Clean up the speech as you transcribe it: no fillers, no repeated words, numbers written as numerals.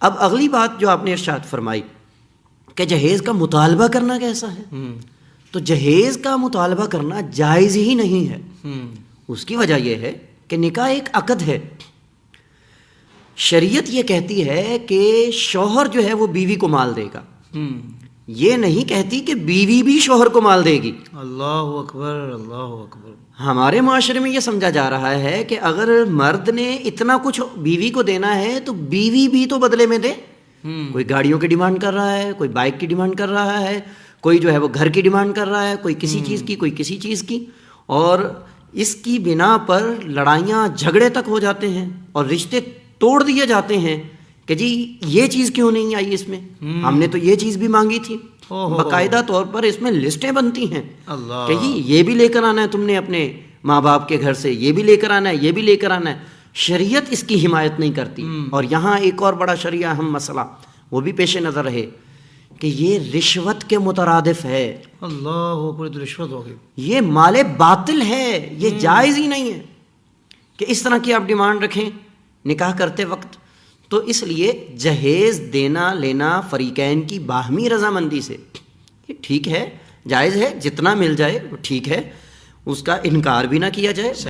اب اگلی بات جو آپ نے ارشاد فرمائی کہ جہیز کا مطالبہ کرنا کیسا ہے، تو جہیز کا مطالبہ کرنا جائز ہی نہیں ہے۔ اس کی وجہ یہ ہے کہ نکاح ایک عقد ہے، شریعت یہ کہتی ہے کہ شوہر جو ہے وہ بیوی کو مال دے گا، یہ نہیں کہتی کہ بیوی بھی شوہر کو مال دے گی۔ اللہ اکبر، اللہ اکبر۔ ہمارے معاشرے میں یہ سمجھا جا رہا ہے کہ اگر مرد نے اتنا کچھ بیوی کو دینا ہے تو بیوی بھی تو بدلے میں دے۔ کوئی گاڑیوں کی ڈیمانڈ کر رہا ہے، کوئی بائک کی ڈیمانڈ کر رہا ہے، کوئی جو ہے وہ گھر کی ڈیمانڈ کر رہا ہے، کوئی کسی چیز کی، کوئی کسی چیز کی، اور اس کی بنا پر لڑائیاں جھگڑے تک ہو جاتے ہیں اور رشتے توڑ دیے جاتے ہیں کہ جی یہ چیز کیوں نہیں آئی اس میں، ہم نے تو یہ چیز بھی مانگی تھی۔ باقاعدہ طور پر اس میں لسٹیں بنتی ہیں کہ جی یہ بھی لے کر آنا ہے تم نے اپنے ماں باپ کے گھر سے، یہ بھی لے کر آنا ہے، یہ بھی لے کر آنا ہے۔ شریعت اس کی حمایت نہیں کرتی۔ اور یہاں ایک اور بڑا شرعی اہم مسئلہ وہ بھی پیش نظر رہے کہ یہ رشوت کے مترادف ہے۔ اللہ اکبر، تو رشوت ہو گئی، یہ مال باطل ہے، یہ جائز ہی نہیں ہے کہ اس طرح کی آپ ڈیمانڈ رکھیں نکاح کرتے وقت۔ تو اس لیے جہیز دینا لینا فریقین کی باہمی رضامندی سے یہ ٹھیک ہے، جائز ہے، جتنا مل جائے وہ ٹھیک ہے، اس کا انکار بھی نہ کیا جائے۔